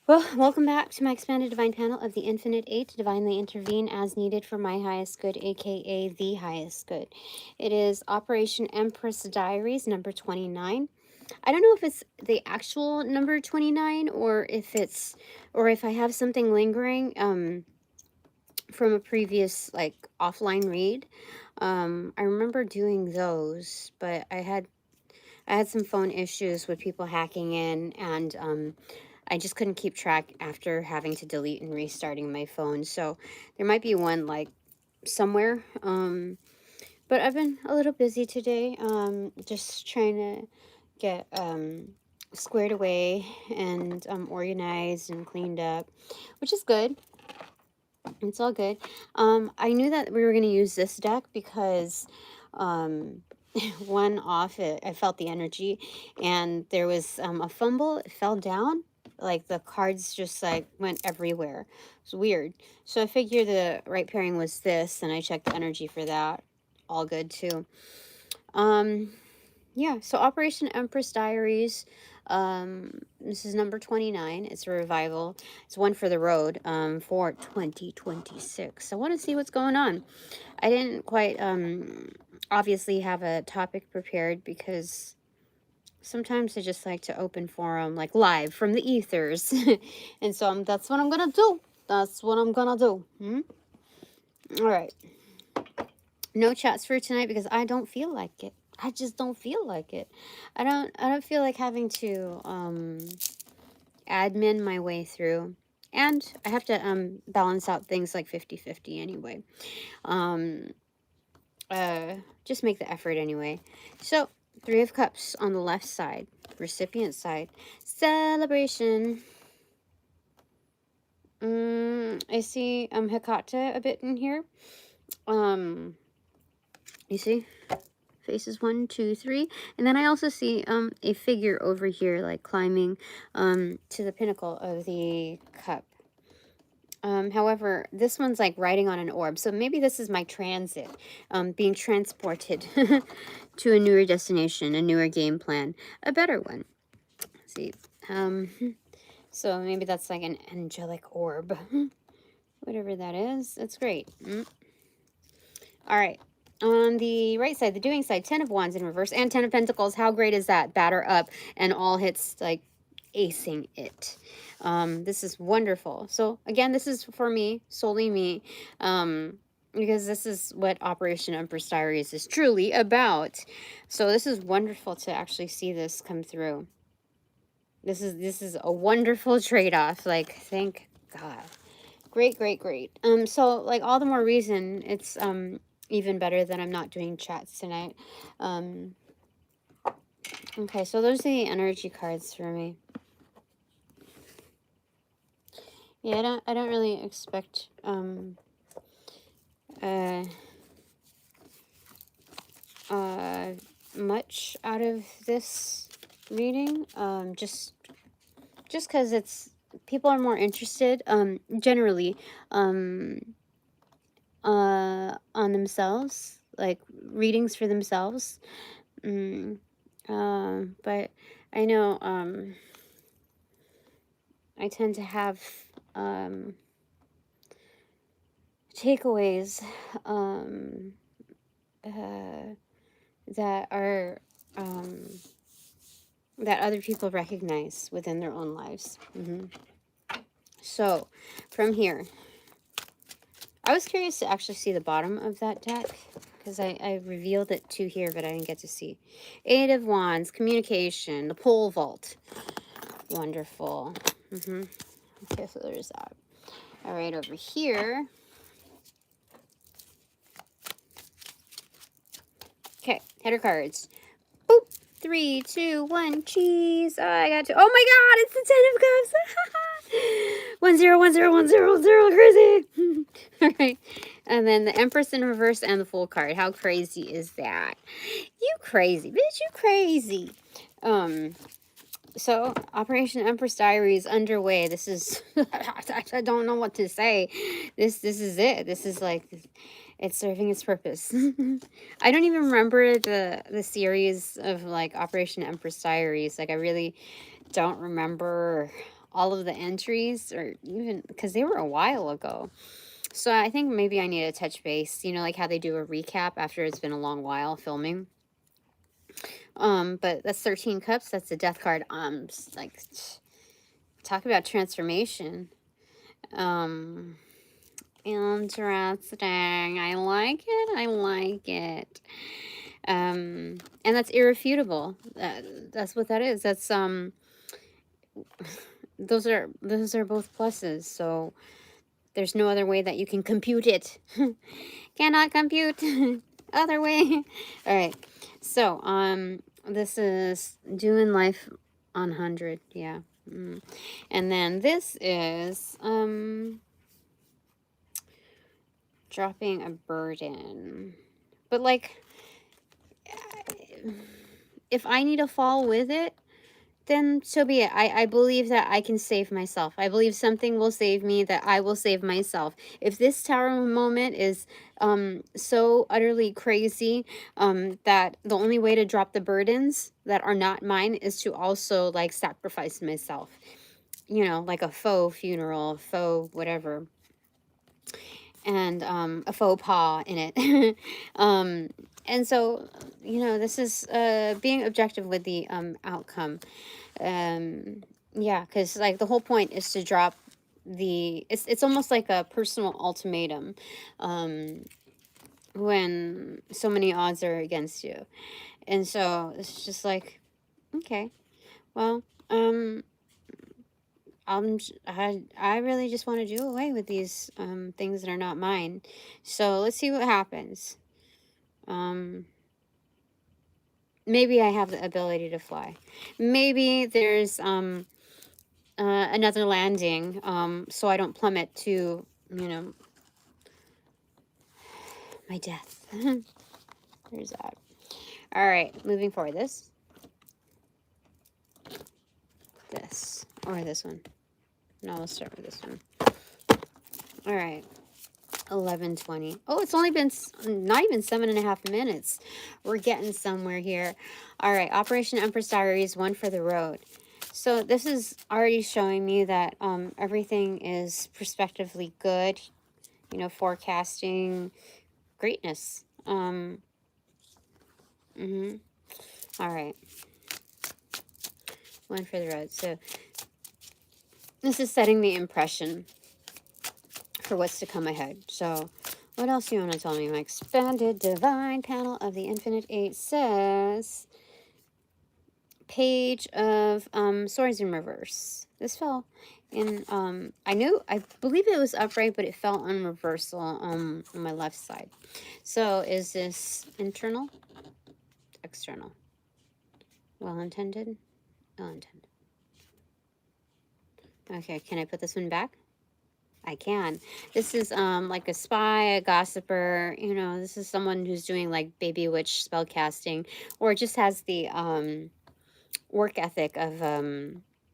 Well, welcome back to my expanded divine panel of the Infinite Eight, to divinely intervene as needed for my highest good, aka the highest good. It is Operation Empress Diaries number 29. I don't know if it's the actual number 29 or if I have something lingering from a previous like offline read. I remember doing those, but I had some phone issues with people hacking in, and I just couldn't keep track after having to delete and restarting my phone. So there might be one like somewhere. But I've been a little busy today. Just trying to get squared away and organized and cleaned up, which is good. It's all good. I knew that we were going to use this deck because one off, I felt the energy, and there was a fumble. It fell down. Like the cards just like went everywhere. It's weird. So I figured the right pairing was this, and I checked the energy for that. All good too. Yeah, so Operation Empress Diaries. This is number 29. It's a revival. It's one for the road for 2026. I want to see what's going on. I didn't quite obviously have a topic prepared because sometimes I just like to open forum like live from the ethers. And so that's what I'm going to do. That's what I'm going to do. All right. No chats for tonight because I don't feel like it. I just don't feel like it. I don't feel like having to admin my way through. And I have to balance out things like 50-50 anyway. Just make the effort anyway. So, 3 of Cups on the left side, recipient side. Celebration. I see Hecate a bit in here. You see? Faces 1, 2, 3, and then I also see a figure over here like climbing to the pinnacle of the cup. However, this one's like riding on an orb, so maybe this is my transit, being transported to a newer destination, a newer game plan, a better one. Let's see, so maybe that's like an angelic orb, whatever that is. That's great. All right. On the right side, the doing side, 10 of Wands in reverse and 10 of Pentacles. How great is that? Batter up and all hits like acing it. This is wonderful. So again, this is for me, solely me, because this is what Operation Empress Diaries is truly about. So this is wonderful to actually see this come through. This is a wonderful trade-off. Like, thank God. Great, great, great. So like all the more reason it's even better that I'm not doing chats tonight. Okay, so those are the energy cards for me. Yeah, I don't really expect much out of this reading. Just because it's people are more interested generally on themselves, like readings for themselves. But I know I tend to have takeaways that are that other people recognize within their own lives. So from here, I was curious to actually see the bottom of that deck because I revealed it to here, but I didn't get to see. 8 of Wands, communication, the pole vault. Wonderful. Okay, so there's that. All right, over here. Okay, header cards. Boop. 3, 2, 1, cheese. Oh, I got to. Oh my God, it's the 10 of Cups. 1, 0, 1, 0, 1, 0, 0. Crazy. All right. And then the Empress in reverse and the Fool card. How crazy is that? You crazy, bitch. You crazy. So Operation Empress Diaries underway. This is I don't know what to say. This is it. This is like it's serving its purpose. I don't even remember the series of like Operation Empress Diaries. Like I really don't remember all of the entries, or even because they were a while ago. So I think maybe I need to touch base, you know, like how they do a recap after it's been a long while filming. But that's 13 cups. That's the death card. Like, talk about transformation. Interesting. I like it. I like it. And that's irrefutable. That's what that is. That's those are both pluses. So there's no other way that you can compute it. Cannot compute other way. All right. So this is doing life on 100. Yeah. And then this is dropping a burden. But like, if I need to fall with it, then so be it. I believe that I can save myself. I believe something will save me, that I will save myself. If this tower moment is so utterly crazy that the only way to drop the burdens that are not mine is to also like sacrifice myself. You know, like a faux funeral, faux whatever. And a faux pas in it. And so, you know, this is being objective with the outcome. Yeah, because like the whole point is to drop the, it's almost like a personal ultimatum when so many odds are against you. And so it's just like, okay, well, I really just want to do away with these things that are not mine. So let's see what happens. Maybe I have the ability to fly. Maybe there's another landing, so I don't plummet to, you know, my death. There's that. All right, moving forward. This, or this one. No, let's start with this one. All right, 11:20. Oh, it's only been not even 7.5 minutes. We're getting somewhere here. All right, Operation Empress Diaries, one for the road. So this is already showing me that everything is prospectively good. You know, forecasting greatness. All right. One for the road. So this is setting the impression for what's to come ahead. So what else do you want to tell me? My expanded divine panel of the Infinite Eight says Page of Swords in reverse. This fell in I believe it was upright, but it fell on reversal on my left side. So is this internal? External? Well intended? Ill intended. Okay, can I put this one back? I can. This is like a spy, a gossiper, you know, this is someone who's doing like baby witch spell casting, or just has the work ethic of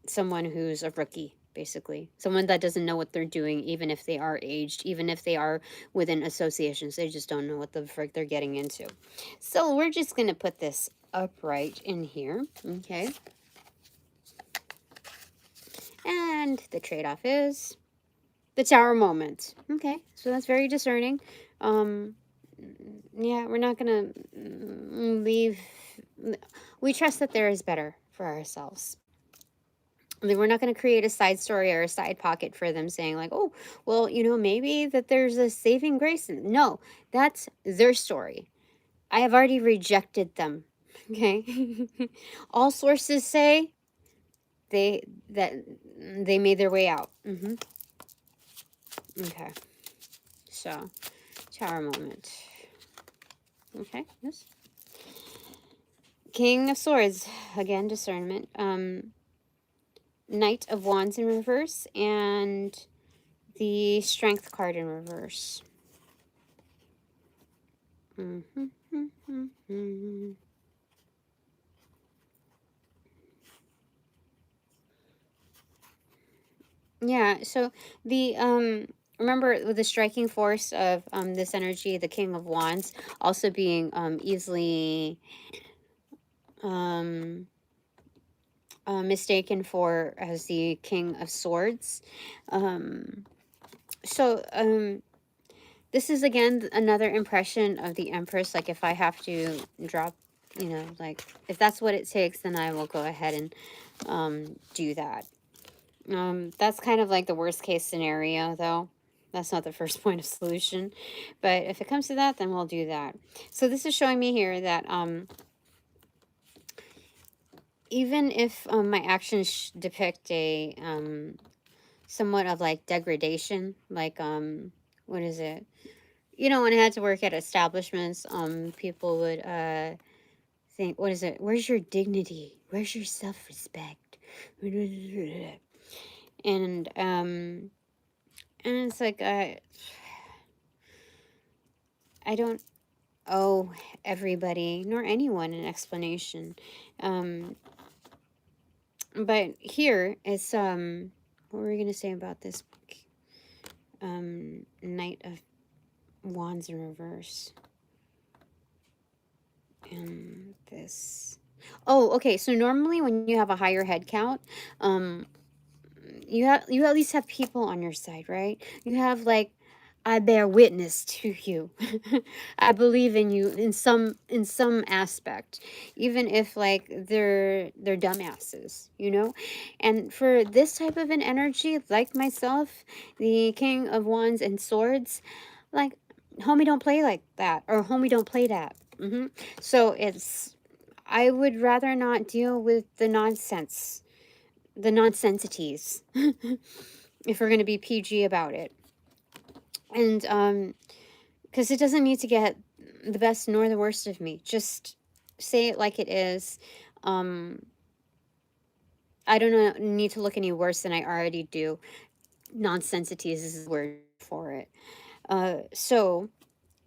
someone who's a rookie, basically. Someone that doesn't know what they're doing, even if they are aged, even if they are within associations. They just don't know what the frick they're getting into. So we're just going to put this upright in here, okay? And the trade-off is the tower moment. Okay, so that's very discerning. Yeah, we're not going to leave. We trust that there is better for ourselves. I mean, we're not going to create a side story or a side pocket for them saying like, oh, well, you know, maybe that there's a saving grace. No, that's their story. I have already rejected them. Okay. All sources say they made their way out. Okay. So, tower moment. Okay. Yes. King of Swords. Again, discernment. Knight of Wands in reverse, and the Strength card in reverse. Yeah, so the remember with the striking force of this energy, the King of Wands also being easily mistaken for as the King of Swords. So this is again another impression of the Empress. Like if I have to drop, you know, like if that's what it takes, then I will go ahead and do that. That's kind of like the worst case scenario, though. That's not the first point of solution. But if it comes to that, then we'll do that. So this is showing me here that even if my actions depict a somewhat of like degradation, like what is it? You know, when I had to work at establishments, people would think, what is it? Where's your dignity? Where's your self-respect? And it's like I don't owe everybody nor anyone an explanation. But here it's what were we gonna say about this Knight of Wands in reverse? And this. Oh, okay. So normally when you have a higher head count, you at least have people on your side, right? You have like, I bear witness to you. I believe in you in some aspect, even if like they're dumbasses, you know. And for this type of an energy, like myself, the King of Wands and Swords, like homie don't play like that, or homie don't play that. So it's, I would rather not deal with the nonsense, the nonsensities, if we're going to be PG about it. And because it doesn't need to get the best nor the worst of me. Just say it like it is. I don't need to look any worse than I already do. Nonsensities is the word for it. So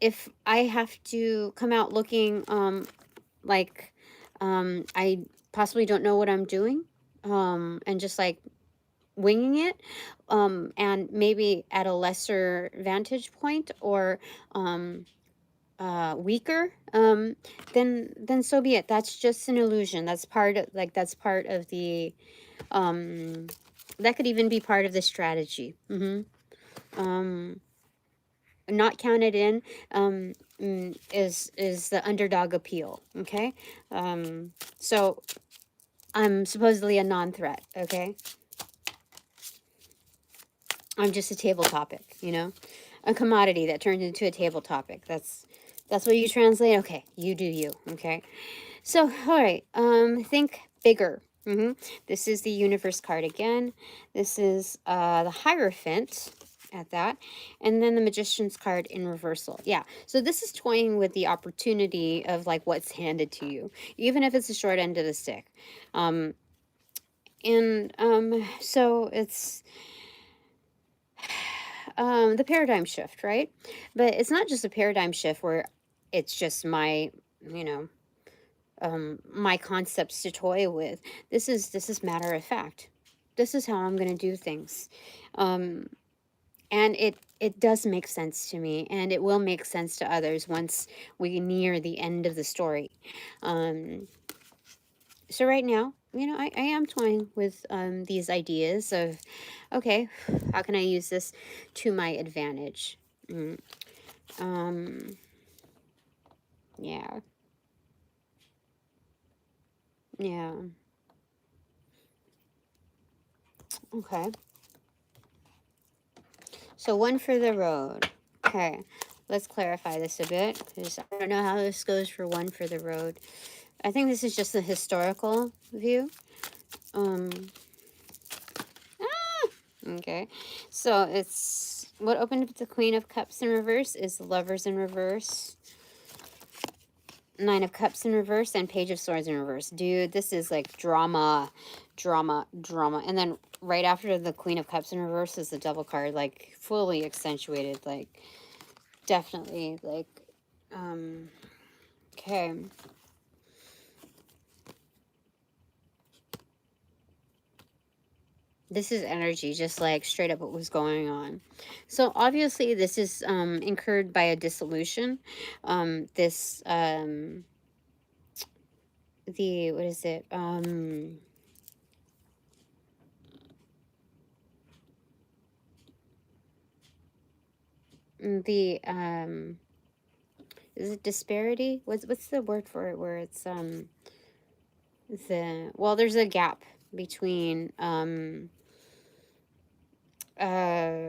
if I have to come out looking like I possibly don't know what I'm doing, and just like winging it, and maybe at a lesser vantage point, or weaker, then so be it. That's just an illusion. That's part of, like, that's part of the that could even be part of the strategy. Not counted in is the underdog appeal. Okay. So I'm supposedly a non-threat. Okay. I'm just a table topic, you know, a commodity that turned into a table topic. That's what you translate. Okay, you do you. Okay, so all right. Think bigger. This is the Universe card again. This is the Hierophant at that, and then the Magician's card in reversal. Yeah, so this is toying with the opportunity of like what's handed to you, even if it's the short end of the stick. So it's the paradigm shift, right? But it's not just a paradigm shift where it's just my, you know, my concepts to toy with. This is matter of fact. This is how I'm going to do things. And it does make sense to me, and it will make sense to others once we near the end of the story. So right now, you know, I am toying with these ideas of, okay, how can I use this to my advantage? Yeah. Yeah. Okay. So one for the road. Okay. Let's clarify this a bit, because I don't know how this goes for one for the road. I think this is just a historical view. Okay. So it's, what opened up the Queen of Cups in reverse is the Lovers in reverse, Nine of Cups in reverse, and Page of Swords in reverse. Dude, this is like drama, drama, drama. And then right after the Queen of Cups in reverse is the Devil card, like fully accentuated, like definitely, like, okay. This is energy, just like straight up what was going on. So obviously this is incurred by a dissolution. The, what is it? the is it disparity? What's the word for it where it's well, there's a gap between uh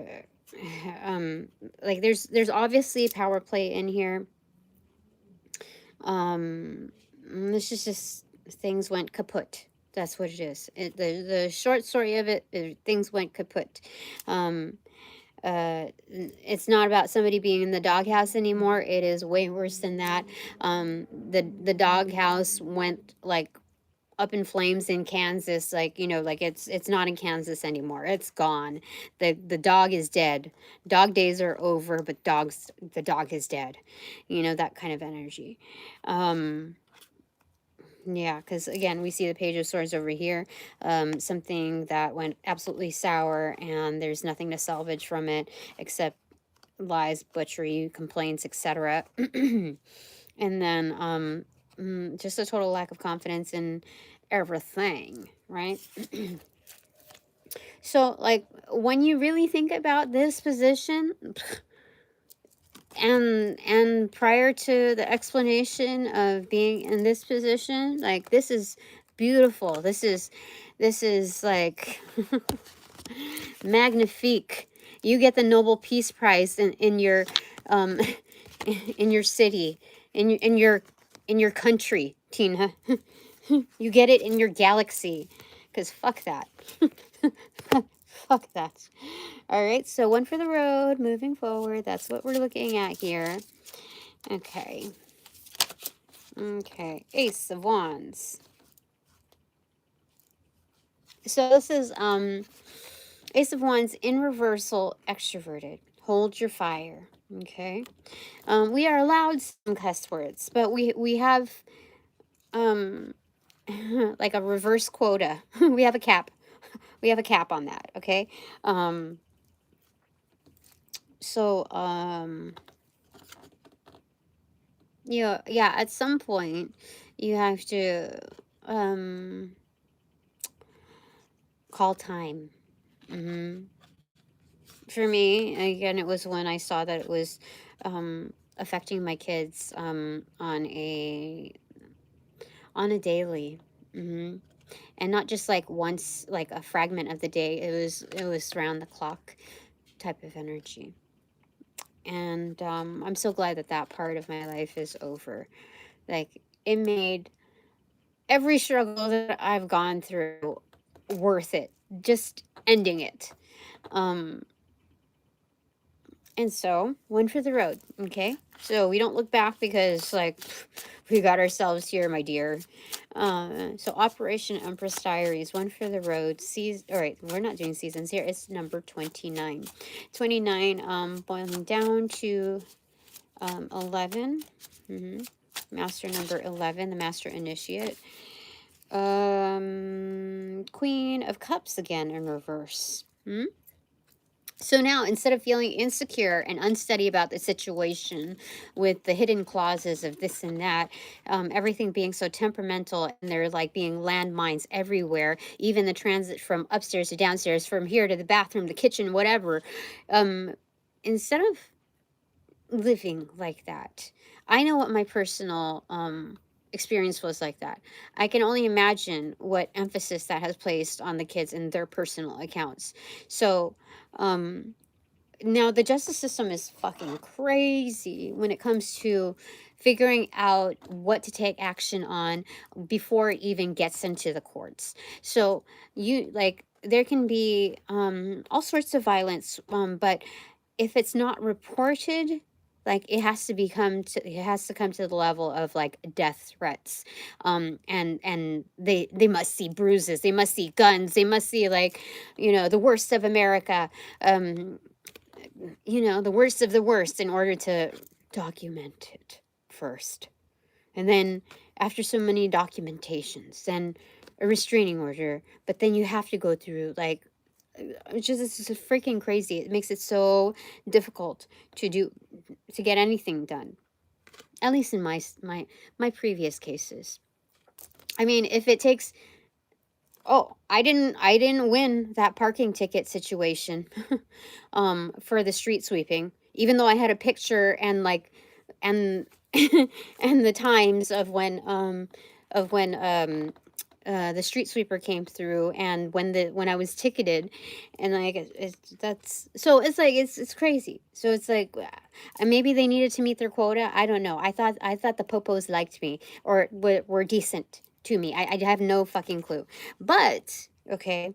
like there's obviously power play in here. This is just things went kaput. That's what it is. The short story of it, things went kaput. It's not about somebody being in the doghouse anymore. It is way worse than that. The doghouse went like up in flames in Kansas, like, you know, like it's not in Kansas anymore. It's gone. The dog is dead. Dog days are over, but the dog is dead. You know, that kind of energy. Yeah, because again, we see the Page of Swords over here, something that went absolutely sour, and there's nothing to salvage from it except lies, butchery, complaints, etc. And then just a total lack of confidence in everything, right? So, like, when you really think about this position, and prior to the explanation of being in this position, like, this is beautiful. This is like magnifique. You get the Nobel Peace Prize in your um in your city, in your country, Tina. You get it in your galaxy, because fuck that. Fuck that. All right, so one for the road, moving forward. That's what we're looking at here. Okay. Okay, Ace of Wands. So this is Ace of Wands in reversal, extroverted. Hold your fire. Okay. We are allowed some cuss words, but we have like a reverse quota. We have a cap. We have a cap on that. Okay. So yeah, at some point you have to call time. For me, again, it was when I saw that it was affecting my kids on a daily. And not just like once, like a fragment of the day. It was round the clock type of energy. And I'm so glad that that part of my life is over. Like, it made every struggle that I've gone through worth it. Just ending it. And so, one for the road, okay? So we don't look back because, like, we got ourselves here, my dear. So Operation Empress Diaries, one for the road. All right, we're not doing seasons here. It's number 29. 29, boiling down to 11. Master number 11, the Master Initiate. Queen of Cups again in reverse. So now, instead of feeling insecure and unsteady about the situation with the hidden clauses of this and that, everything being so temperamental, and there like being landmines everywhere, even the transit from upstairs to downstairs, from here to the bathroom, the kitchen, whatever, instead of living like that, I know what my personal experience was like that. I can only imagine what emphasis that has placed on the kids in their personal accounts. So, now the justice system is fucking crazy when it comes to figuring out what to take action on before it even gets into the courts. So there can be all sorts of violence, but if it's not reported, like, it has to come to the level of like death threats, and they must see bruises, they must see guns, they must see, like, the worst of America, the worst of the worst, in order to document it first. And then, after so many documentations, then a restraining order, but then you have to go through, like, it's just freaking crazy. It makes it so difficult to get anything done. At least in my previous cases. I mean, if it takes, I didn't win that parking ticket situation for the street sweeping. even though I had a picture and like, and and the times of when the street sweeper came through, and when I was ticketed, and like that's so it's like it's crazy. So it's like maybe they needed to meet their quota. I don't know. I thought the popos liked me, or were decent to me. I have no fucking clue. But okay,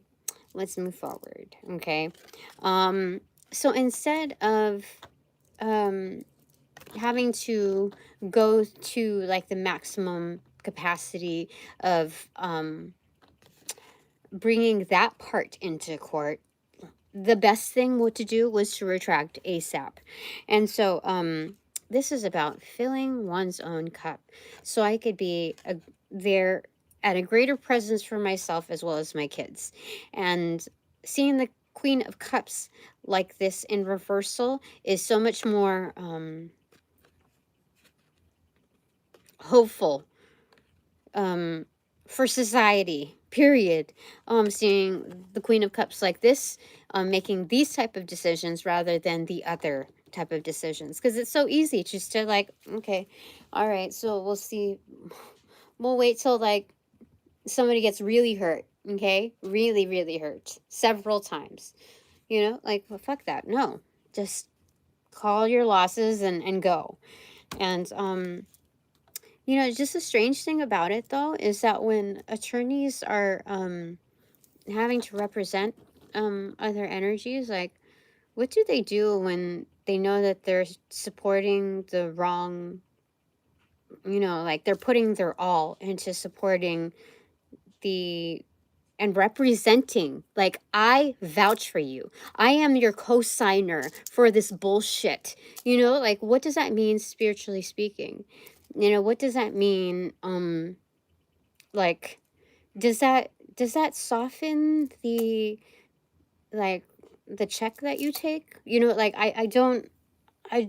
let's move forward. Okay, so instead of having to go to like the maximum capacity of bringing that part into court, the best thing to do was to retract ASAP. And so this is about filling one's own cup, so I could be there at a greater presence for myself as well as my kids. And seeing the Queen of Cups like this in reversal is so much more hopeful for society, period. Seeing the Queen of Cups like this, making these type of decisions rather than the other type of decisions, because it's so easy just to like, okay, all right, so we'll see, we'll wait till like somebody gets really hurt, okay, really really hurt several times, you know, like, well, fuck that, no, just call your losses and go. And you know, just a strange thing about it, though, is that when attorneys are having to represent other energies, like, what do they do when they know that they're supporting the wrong, you know, like they're putting their all into supporting the and representing, like, I vouch for you. I am your co-signer for this bullshit. You know, like, what does that mean spiritually speaking? You know, what does that mean? Like, does that soften the, like, the check that you take? You know, like, I don't, I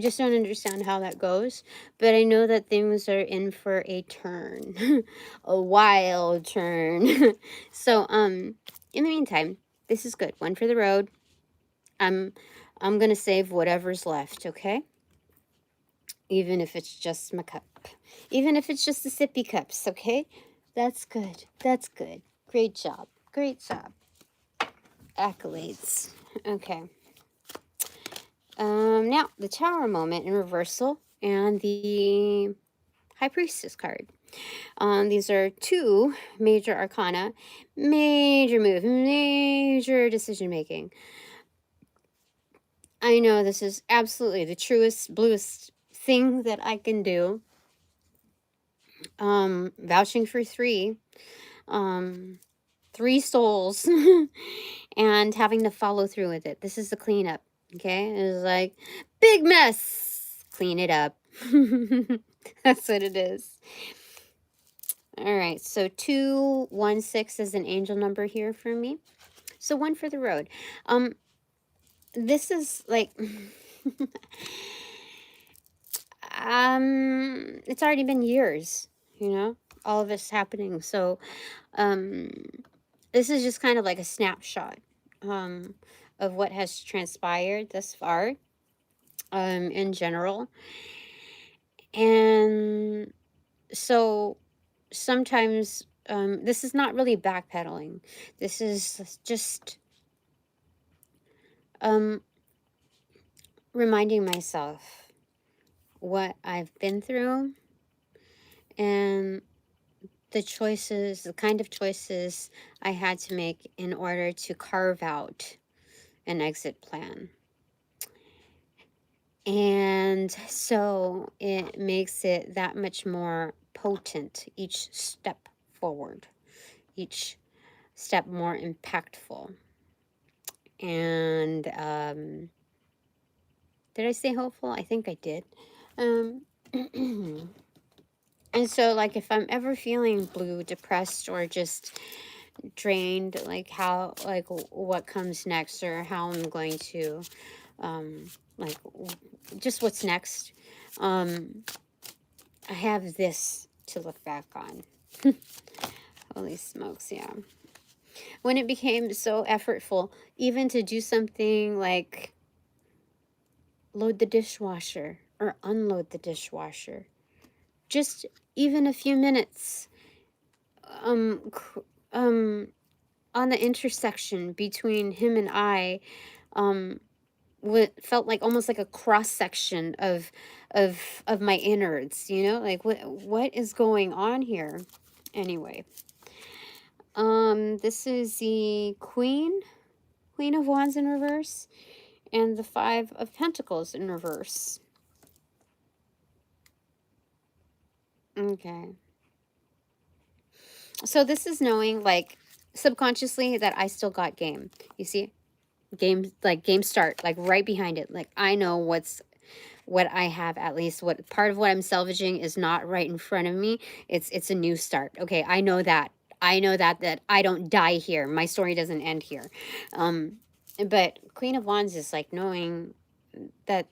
just don't understand how that goes, but I know that things are in for a turn, a wild turn. So, in the meantime, this is good. One for the road. I'm gonna save whatever's left, okay? Even if it's just my cup, even if it's just the sippy cups, okay? That's good. That's good. Great job. Great job. Accolades. Okay. Now, the Tower moment in reversal and the High Priestess card. These are two major arcana, major move, major decision making. I know this is absolutely the truest, bluest thing that I can do. Vouching for three souls and having to follow through with it. This is the cleanup. Okay, it's like big mess, clean it up. That's what it is. All right, so 216 is an angel number here for me. So one for the road. This is like it's already been years, you know, all of this happening. So this is just kind of like a snapshot of what has transpired thus far in general. And so sometimes this is not really backpedaling. This is just reminding myself what I've been through and the kind of choices I had to make in order to carve out an exit plan. And so it makes it that much more potent, each step forward, each step more impactful. And did I say hopeful? I think I did. And so, like, if I'm ever feeling blue, depressed, or just drained, like what comes next, or how I'm going to like just what's next, I have this to look back on. Holy smokes, yeah. When it became so effortful even to do something like load the dishwasher or unload the dishwasher. Just even a few minutes um um on the intersection between him and I, what felt like almost like a cross section of my innards, you know, like what is going on here? Anyway, this is the Queen of Wands in reverse, and the Five of Pentacles in reverse. Okay. So this is knowing, like, subconsciously that I still got game. You see? Game, like, game start, like, right behind it. Like, I know what I have, at least what part of what I'm salvaging is not right in front of me. It's a new start. Okay, I know that. I know that I don't die here. My story doesn't end here. But Queen of Wands is like knowing that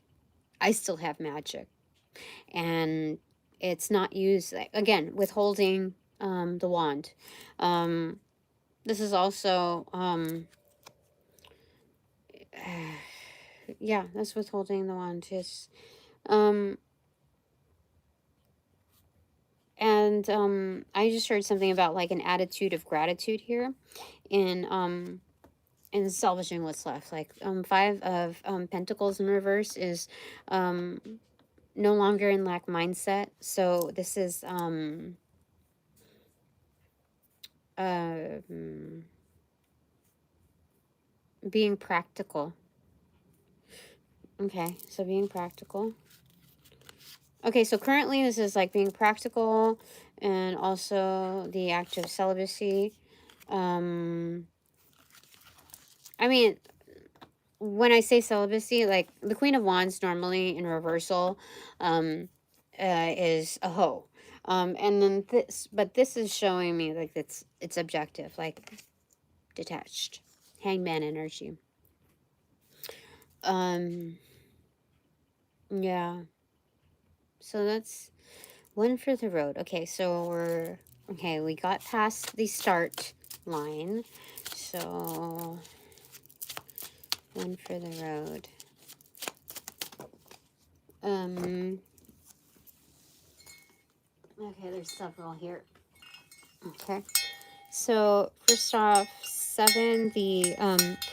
I still have magic, and it's not used, like, again, withholding the wand. This is also yeah, that's withholding the wand. Yes. And I just heard something about like an attitude of gratitude here in salvaging what's left. Like Five of Pentacles in reverse is no longer in lack mindset. So this is being practical. Okay, so being practical. Okay, so currently this is like being practical, and also the act of celibacy. I mean, when I say celibacy, like the Queen of Wands normally in reversal is a hoe. And then but this is showing me like it's objective, like detached. Hangman energy. Yeah. So that's one for the road. Okay, so we got past the start line. So one for the road. Okay, there's several here. Okay. So first off, 7, the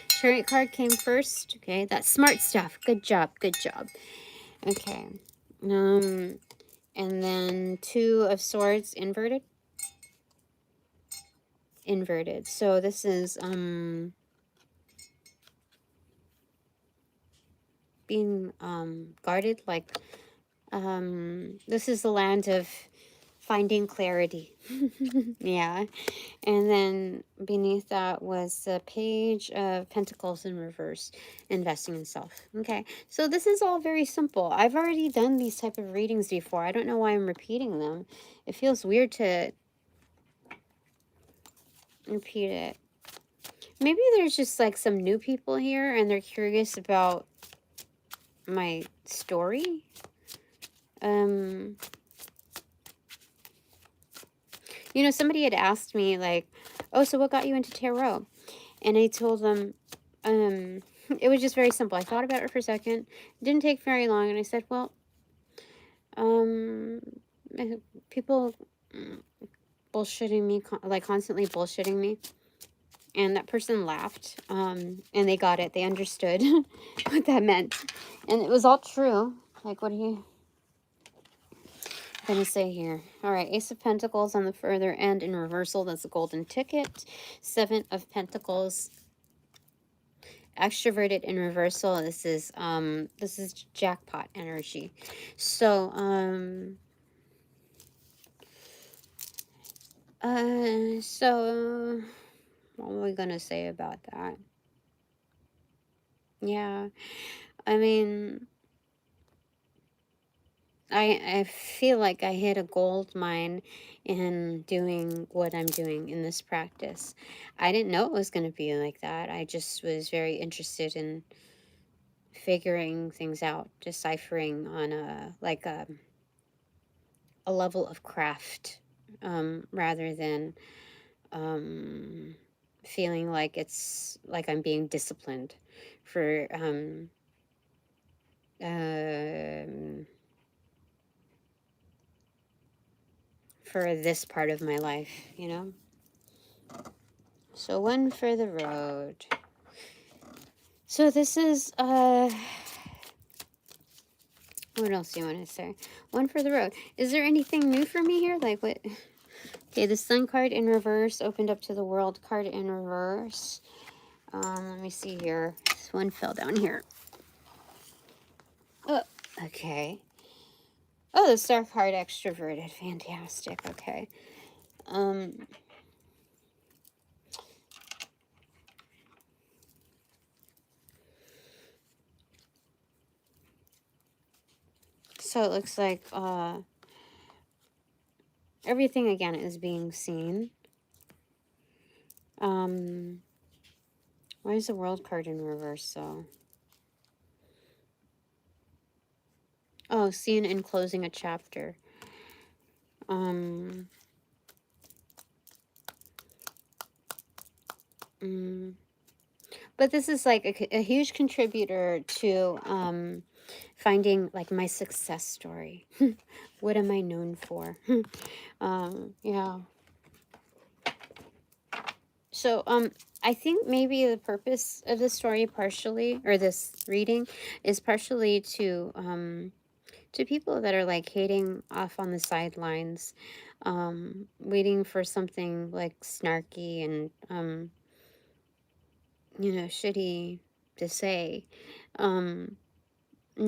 Chariot card came first. Okay, that's smart stuff. Good job. Good job. Okay. And then 2 of Swords inverted. Inverted. So this is being guarded, like this is the land of finding clarity. Yeah. And then beneath that was the Page of Pentacles in reverse, investing in self. Okay, so this is all very simple. I've already done these type of readings before. I don't know why I'm repeating them. It feels weird to repeat it. Maybe there's just like some new people here and they're curious about my story. You know, somebody had asked me like, oh, so what got you into tarot? And I told them, it was just very simple. I thought about it for a second. It didn't take very long. And I said, well, people bullshitting me, like constantly bullshitting me. And that person laughed, and they got it. They understood what that meant. And it was all true. Like, what are you going to say here? All right, Ace of Pentacles on the further end in reversal. That's a golden ticket. 7 of Pentacles. Extroverted in reversal. This is jackpot energy. So, so what are we going to say about that? Yeah, I mean, I feel like I hit a gold mine in doing what I'm doing in this practice. I didn't know it was going to be like that. I just was very interested in figuring things out, deciphering on a level of craft, rather than feeling like it's like I'm being disciplined for for this part of my life, you know? So one for the road. So this is, what else do you want to say? One for the road. Is there anything new for me here? Like what? Okay, the Sun card in reverse opened up to the World card in reverse. Let me see here. This one fell down here. Oh, okay. Oh, the Star card extroverted. Fantastic. Okay. So it looks like everything again is being seen. Why is the World card in reverse? So, oh, seen in closing a chapter. But this is like a huge contributor to finding like my success story. What am I known for? Yeah. So I think maybe the purpose of this story partially, or this reading, is partially to people that are like hating off on the sidelines, waiting for something like snarky and you know, shitty to say,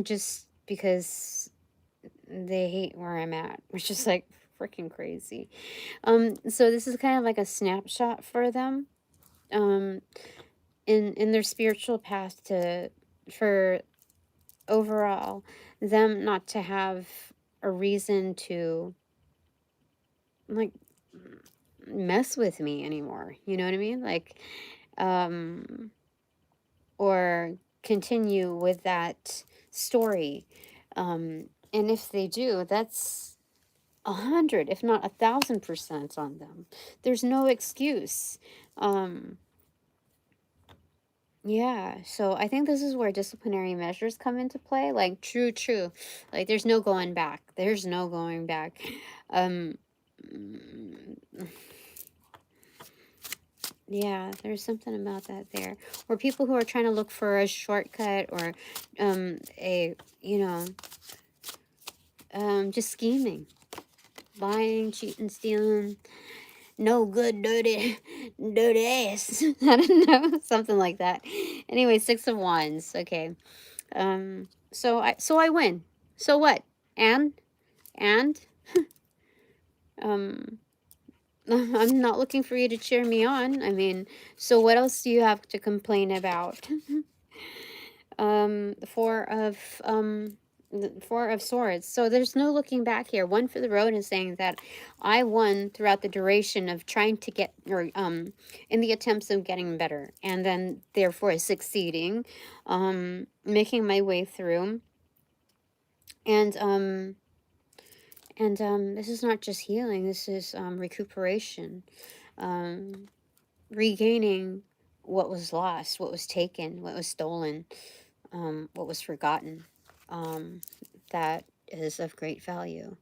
just because they hate where I'm at, which is like freaking crazy. So this is kind of like a snapshot for them, in their spiritual path for overall them not to have a reason to like mess with me anymore. You know what I mean? Like, or continue with that story. And if they do, that's 100, if not 1,000% on them. There's no excuse. Yeah, so I think this is where disciplinary measures come into play. Like, true. Like, there's no going back. There's no going back. Mm, yeah, there's something about that there. Or people who are trying to look for a shortcut or just scheming, lying, cheating, stealing. No good, dirty ass. I don't know, something like that. Anyway, 6 of Wands. Okay. So I win. So what? And um, I'm not looking for you to cheer me on. I mean, so what else do you have to complain about? The Four of Swords. So there's no looking back here. One for the road is saying that I won throughout the duration of trying to get, or in the attempts of getting better, and then therefore succeeding, making my way through, and this is not just healing. This is recuperation, regaining what was lost, what was taken, what was stolen, what was forgotten. That is of great value.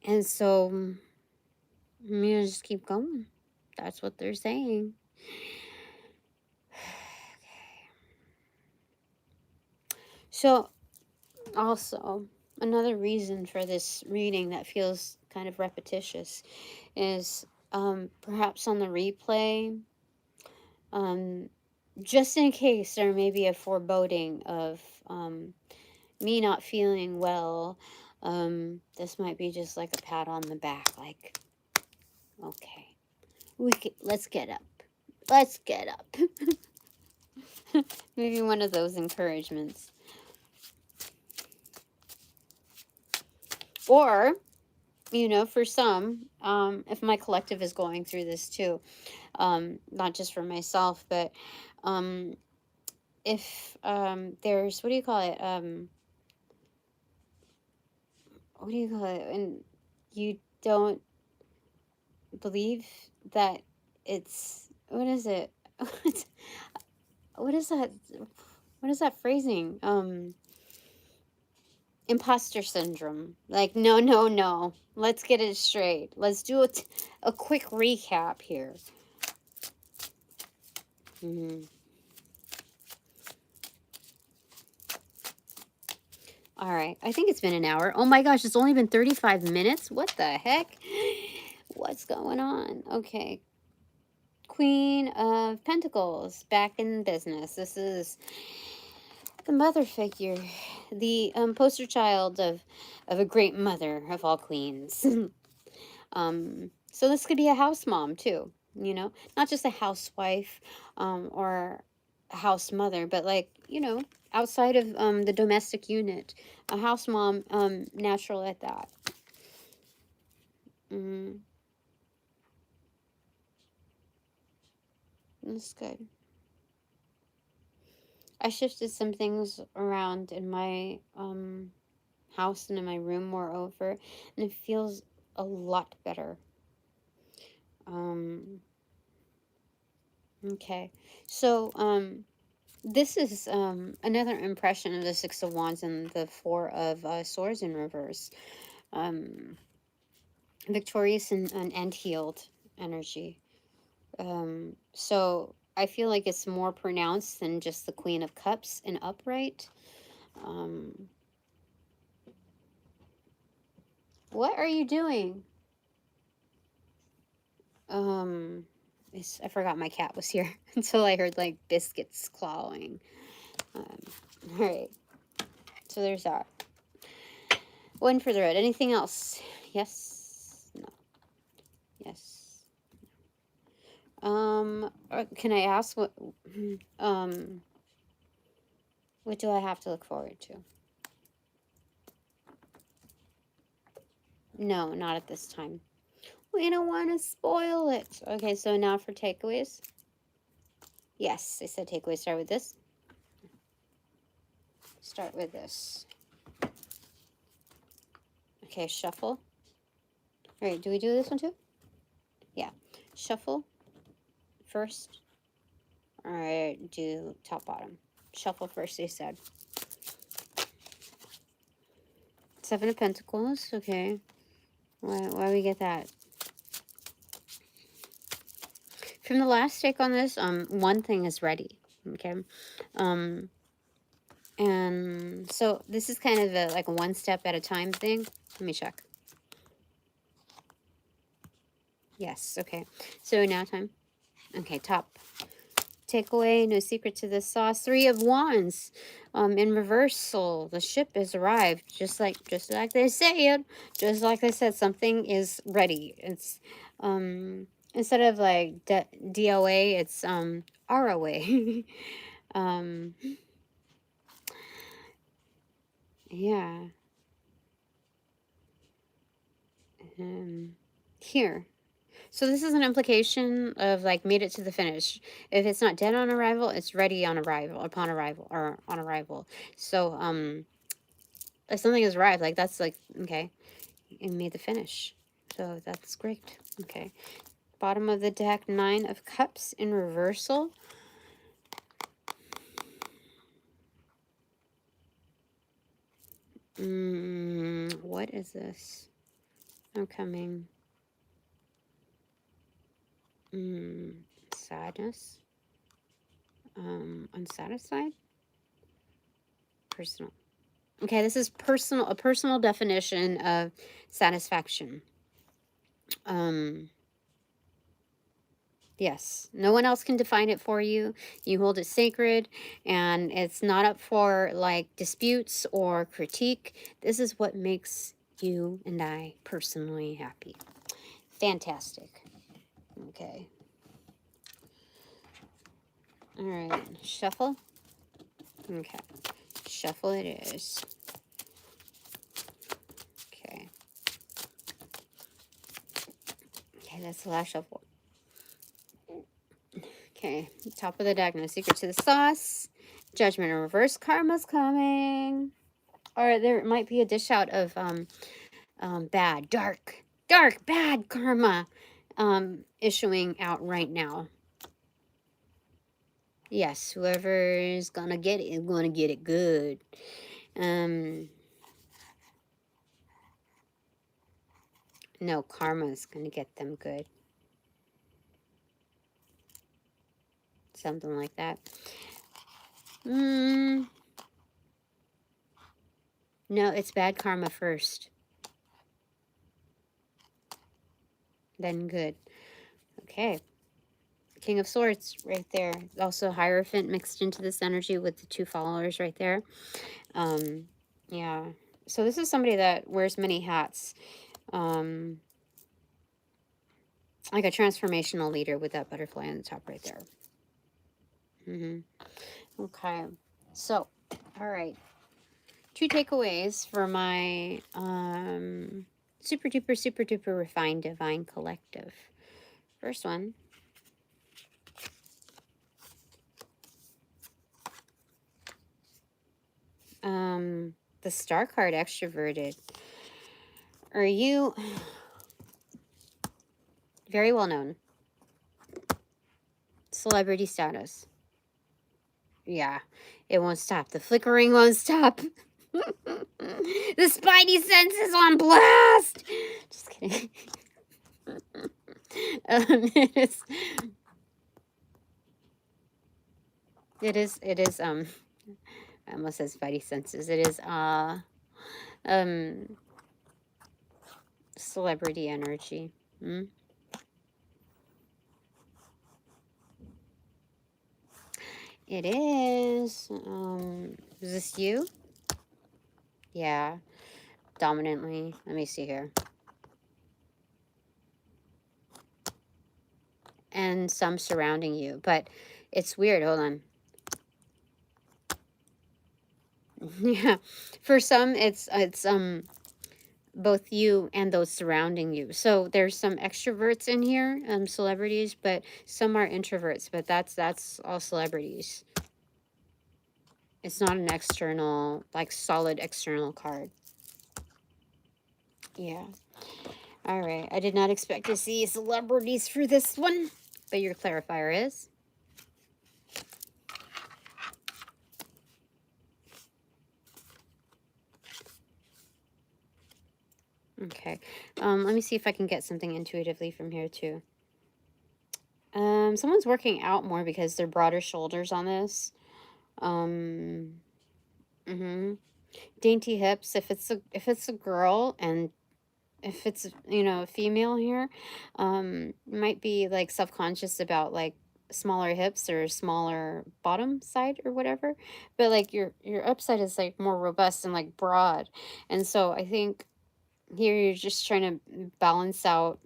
And so, I'm gonna just keep going. That's what they're saying. So, also, another reason for this reading that feels kind of repetitious is perhaps on the replay, just in case there may be a foreboding of me not feeling well. This might be just like a pat on the back, like, okay, let's get up. Let's get up. Maybe one of those encouragements. Or, you know, for some, if my collective is going through this too, not just for myself, but if there's, what do you call it? What do you call it? And you don't believe that it's, what is it? What is that? What is that phrasing? imposter syndrome. Like, no, no, no. Let's get it straight. Let's do a quick recap here. All right. I think it's been an hour. Oh my gosh, it's only been 35 minutes. What the heck? What's going on? Okay. Queen of Pentacles, back in business. This is the mother figure, the poster child of a great mother of all queens. So this could be a house mom too, you know, not just a housewife or a house mother, but like, you know, outside of the domestic unit, a house mom, natural at that. That's good. I shifted some things around in my house and in my room, moreover, and it feels a lot better. Okay, so this is another impression of the Six of Wands and the Four of Swords in reverse. Victorious and healed energy. So I feel like it's more pronounced than just the Queen of Cups and upright. What are you doing? I forgot my cat was here until I heard like biscuits clawing. All right, so there's that. One for the red. Anything else? Yes. No. Yes. Can I ask what do I have to look forward to? No, not at this time. We don't want to spoil it. Okay, so now for takeaways. Yes, I said takeaways. Start with this. Start with this. Okay, shuffle. All right, do we do this one too? Yeah. Shuffle first. All right, do top bottom. Shuffle first, they said. Seven of Pentacles. Okay. Why we get that? From the last take on this, one thing is ready. Okay. And so this is kind of like a one step at a time thing. Let me check. Yes, okay. So now time. Okay, top. Takeaway, no secret to this sauce. Three of Wands. In reversal, the ship has arrived. Just like they said. Just like they said, something is ready. It's instead of like DOA, it's ROA. Yeah. Here. So this is an implication of like made it to the finish. If it's not dead on arrival, it's ready on arrival, upon arrival, or on arrival. So if something has arrived, like that's like, okay, it made the finish. So that's great. Okay. Bottom of the deck, Nine of Cups in reversal. What is this? I'm coming. Sadness. Unsatisfied. Personal. Okay, this is personal, a personal definition of satisfaction. Yes, no one else can define it for you. You hold it sacred, and it's not up for like disputes or critique. This is what makes you and I personally happy. Fantastic. Okay. All right, shuffle. Okay, shuffle it is. Okay. Okay, that's the last shuffle. Okay, top of the deck, no secret to the sauce. Judgment in reverse, karma's coming. Or there might be a dish out of bad, dark, bad karma issuing out right now. Yes, whoever's gonna get it is gonna get it good. No, karma is going to get them good. Something like that. No, it's bad karma first. Then good. Okay. King of Swords right there. Also Hierophant mixed into this energy with the 2 followers right there. Yeah. So this is somebody that wears many hats. Like a transformational leader with that butterfly on the top right there. Okay. So, all right. 2 takeaways for my super duper refined divine collective. First one. The star card, extroverted. Are you very well known? Celebrity status. Yeah, it won't stop. The flickering won't stop. The spidey sense is on blast. Just kidding. It is I almost said spidey senses. It is celebrity energy. It is. Is this you? Yeah. Dominantly. Let me see here. And some surrounding you. But it's weird. Hold on. Yeah. For some, it's both you and those surrounding you. So there's some extroverts in here, celebrities, but some are introverts, but that's all celebrities. It's not an external, like solid external card. Yeah. All right. I did not expect to see celebrities for this one, but your clarifier is. Okay. Let me see if I can get something intuitively from here too. Someone's working out more because they're broader shoulders on this. Dainty hips. If it's a girl, and if it's, you know, a female here, might be like self-conscious about like smaller hips or smaller bottom side or whatever, but like your upside is like more robust and like broad, and so I think here you're just trying to balance out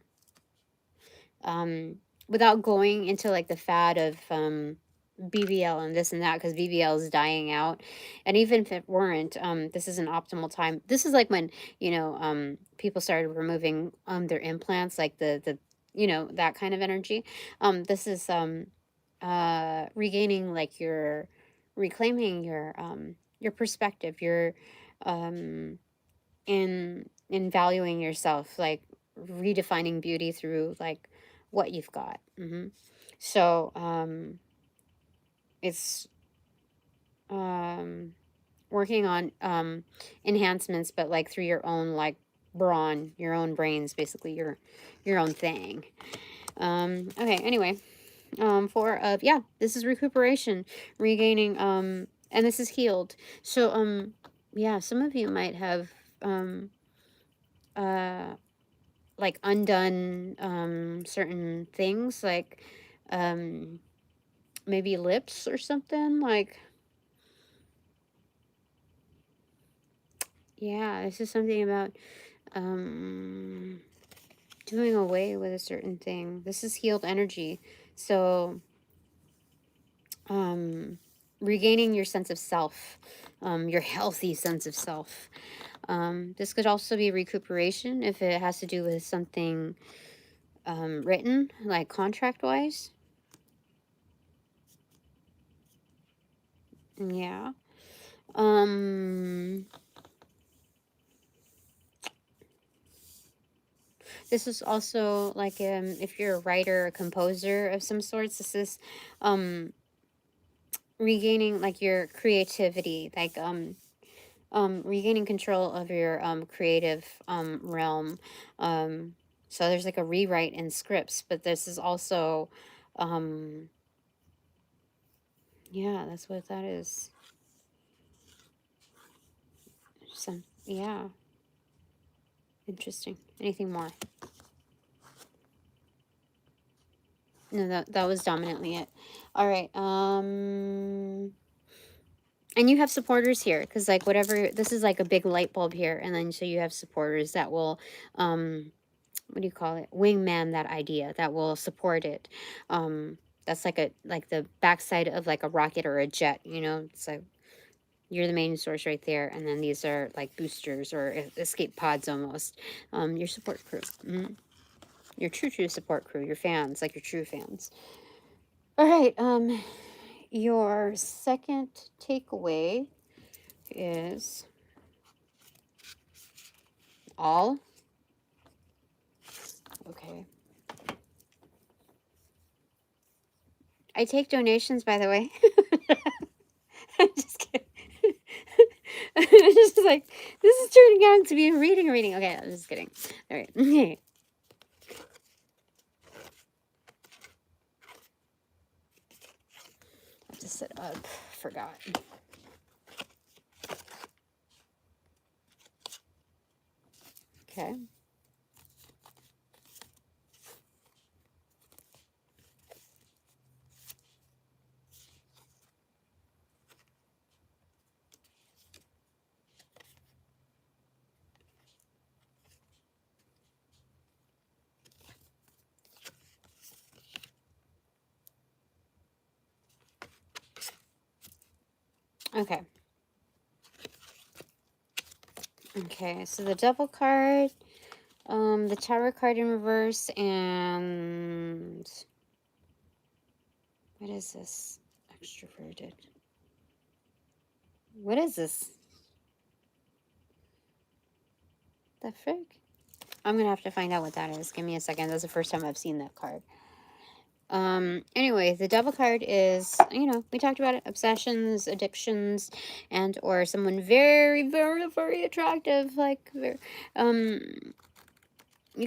without going into like the fad of BBL and this and that, because BBL is dying out. And even if it weren't, this is an optimal time. This is like when, you know, people started removing their implants, like the you know, that kind of energy. This is regaining like your, reclaiming your perspective, your in valuing yourself, like redefining beauty through like what you've got. So it's working on enhancements, but like through your own like brawn, your own brains, basically your own thing. Okay, anyway, yeah, this is recuperation, regaining, and this is healed. So yeah, some of you might have like undone certain things, like maybe lips or something, like, yeah, this is something about doing away with a certain thing. This is healed energy. So regaining your sense of self, your healthy sense of self. This could also be recuperation if it has to do with something written, like contract-wise. Yeah. This is also like if you're a writer or composer of some sorts, this is regaining like your creativity, like regaining control of your creative realm. So there's like a rewrite in scripts, but this is also, yeah, that's what that is. Yeah. Interesting. Anything more? No, that was dominantly it. All right. And you have supporters here, because like whatever, this is like a big light bulb here, and then so you have supporters that will, what do you call it? Wingman that idea, that will support it. That's like the backside of like a rocket or a jet, you know. It's like you're the main source right there, and then these are like boosters or escape pods almost. Your support crew. Your true support crew, your fans, like your true fans. All right, your second takeaway is all. Okay. I take donations, by the way. I'm just kidding. I'm just like, this is turning out to be a reading. Okay, I'm just kidding. All right. Okay. I have to set up. Forgot. Okay. Okay. Okay, so the double card, the Tower card in reverse, and what is this? Extroverted. What is this? The frick? I'm gonna have to find out what that is. Give me a second. That's the first time I've seen that card. Anyway, the double card is, you know, we talked about it, obsessions, addictions, and or someone very, very, very attractive, like, you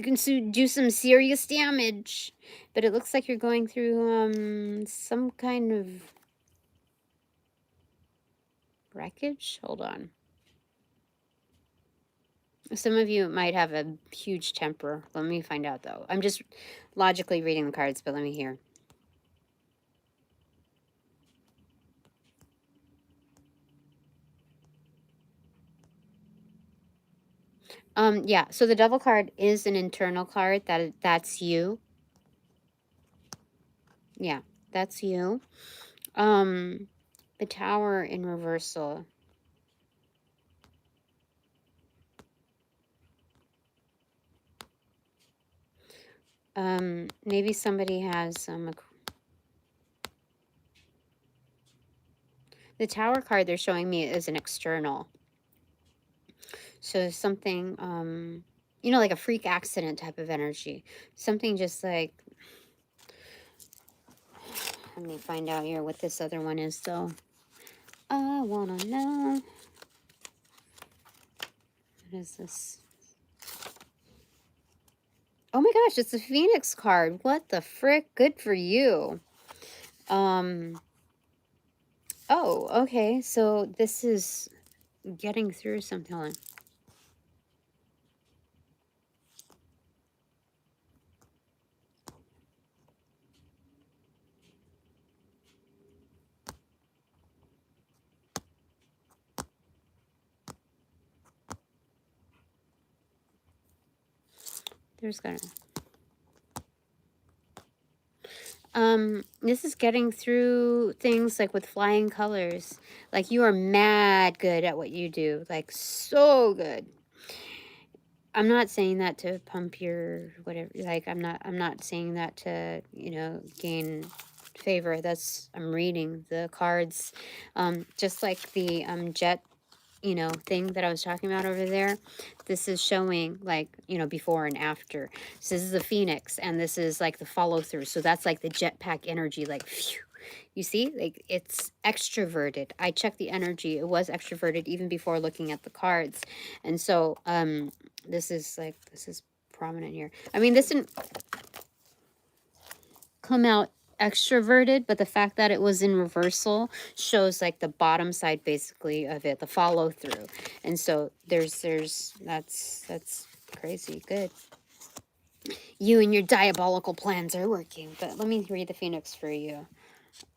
can do some serious damage, but it looks like you're going through, some kind of wreckage. Hold on. Some of you might have a huge temper. Let me find out, though. I'm just logically reading the cards, but let me hear. Yeah, so the double card is an internal card. That's you. Yeah, that's you. The Tower in reversal. Maybe somebody has the Tower card they're showing me is an external. So something, you know, like a freak accident type of energy. Something just like, let me find out here what this other one is, though. I want to know. What is this? Oh my gosh, it's a Phoenix card. What the frick? Good for you. Oh, okay. So this is getting through something. There's gonna. This is getting through things like with flying colors. Like you are mad good at what you do. Like so good. I'm not saying that to pump your whatever, like I'm not saying that to, you know, gain favor. That's, I'm reading the cards. Just like the jet, you know, thing that I was talking about over there. This is showing like, you know, before and after. So this is the Phoenix, and this is like the follow through. So that's like the jetpack energy, like phew. You see, like it's extroverted. I checked the energy. It was extroverted even before looking at the cards. And so this is prominent here. I mean, this didn't come out extroverted, but the fact that it was in reversal shows like the bottom side basically of it, the follow through. And so that's crazy good. You and your diabolical plans are working. But let me read the Phoenix for you.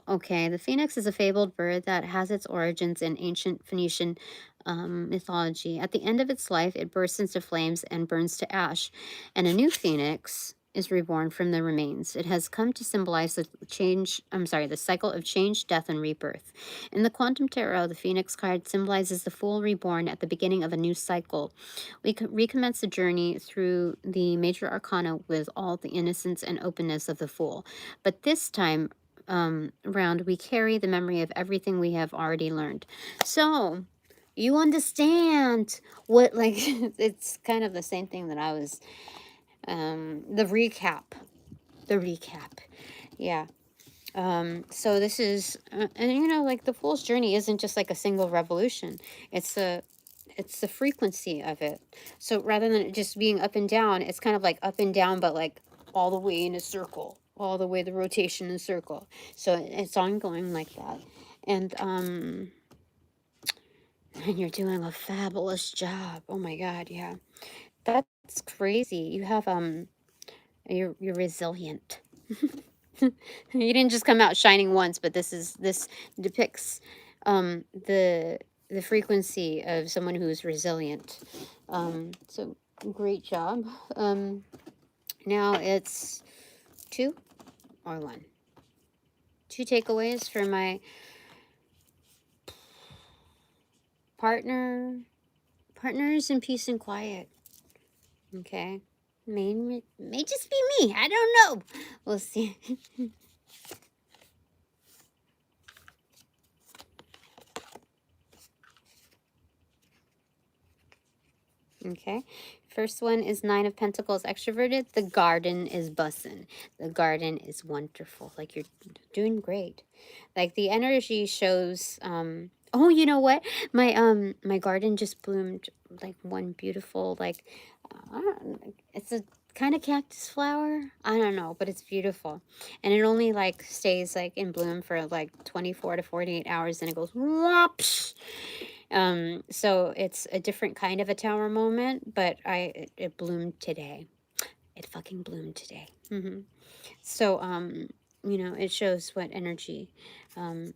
Okay, the phoenix is a fabled bird that has its origins in ancient Phoenician mythology. At the end of its life, it bursts into flames and burns to ash, and a new phoenix is reborn from the remains. It has come to symbolize the cycle of change, death, and rebirth. In the quantum tarot, the phoenix card symbolizes the fool reborn at the beginning of a new cycle. We recommence the journey through the major arcana with all the innocence and openness of the fool. But this time round, we carry the memory of everything we have already learned. So you understand what, like, it's kind of the same thing that I was, the recap, yeah. So this is, and you know, like the fool's journey isn't just like a single revolution. It's the frequency of it. So rather than it just being up and down, it's kind of like up and down, but like all the way in a circle, all the way the rotation in a circle. So it's ongoing like that. And you're doing a fabulous job. Oh my God, yeah. That's crazy. You have you're resilient. You didn't just come out shining once, but this depicts the frequency of someone who's resilient. So great job. Now it's 2 or 1. 2 takeaways for my partners in peace and quiet. Okay. May just be me. I don't know. We'll see. Okay. First one is 9 of Pentacles extroverted. The garden is bussin'. The garden is wonderful. Like you're doing great. Like the energy shows oh, you know what? My garden just bloomed like one beautiful like it's a kind of cactus flower. I don't know, but it's beautiful. And it only like stays like in bloom for like 24 to 48 hours and it goes whoops. So it's a different kind of a tower moment, but it bloomed today. It fucking bloomed today. So you know, it shows what energy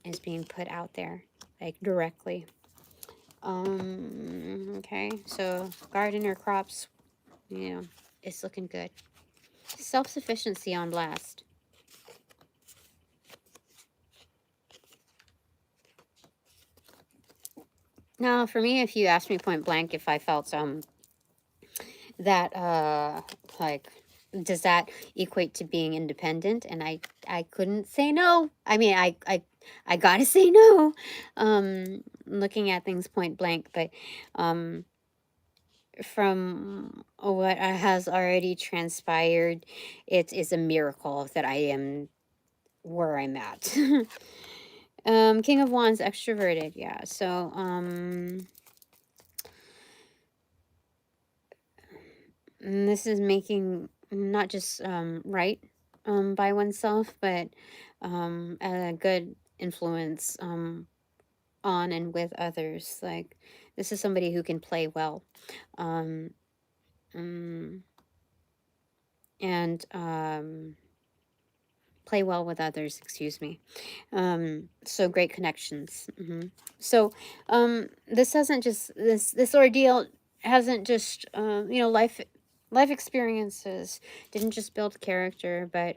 is being put out there, like directly. Okay, so garden or crops, you know, it's looking good. Self-sufficiency on last. Now, for me, if you asked me point blank if I felt that like, does that equate to being independent? And I couldn't say no. I mean, I gotta say no, looking at things point blank, but from what has already transpired, it is a miracle that I am where I'm at. King of Wands extroverted, yeah. So this is making not just right by oneself, but a good influence on and with others. Like this is somebody who can play well, and play well with others, excuse me. So great connections. So this hasn't just this ordeal hasn't just you know, life experiences didn't just build character, but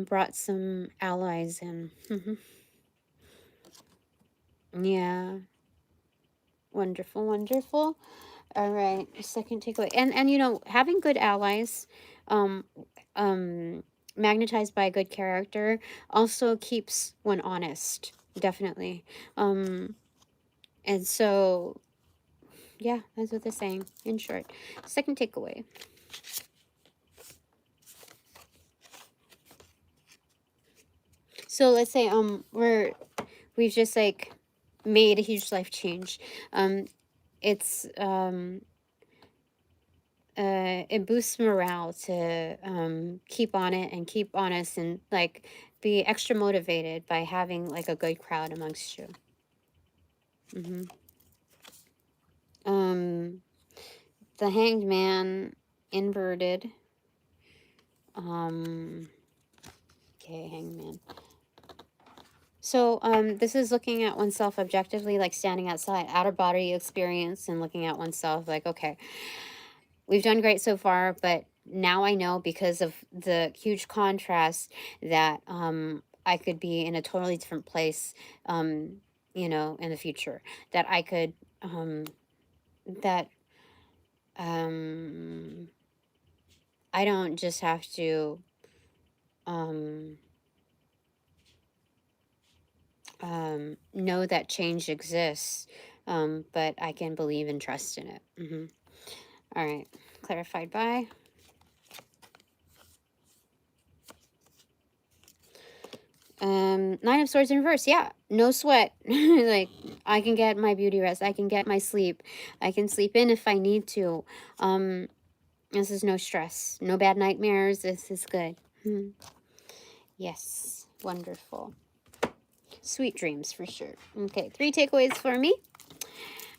brought some allies in. Yeah, wonderful, wonderful. All right, second takeaway, and you know, having good allies magnetized by a good character also keeps one honest, definitely. And so yeah, that's what they're saying in short. Second takeaway. So let's say we've just like made a huge life change. It's it boosts morale to keep on it and keep honest and like be extra motivated by having like a good crowd amongst you. The Hanged Man inverted. Okay, Hanged Man. So this is looking at oneself objectively, like standing outside, outer body experience, and looking at oneself like, okay, we've done great so far, but now I know because of the huge contrast that I could be in a totally different place, you know, in the future. That I could, that I don't just have to know that change exists, but I can believe and trust in it. All right, clarified by Nine of Swords in reverse. Yeah, no sweat. Like, I can get my beauty rest. I can get my sleep. I can sleep in if I need to. This is no stress. No bad nightmares. This is good. Yes, wonderful. Sweet dreams for sure. Okay, 3 takeaways for me.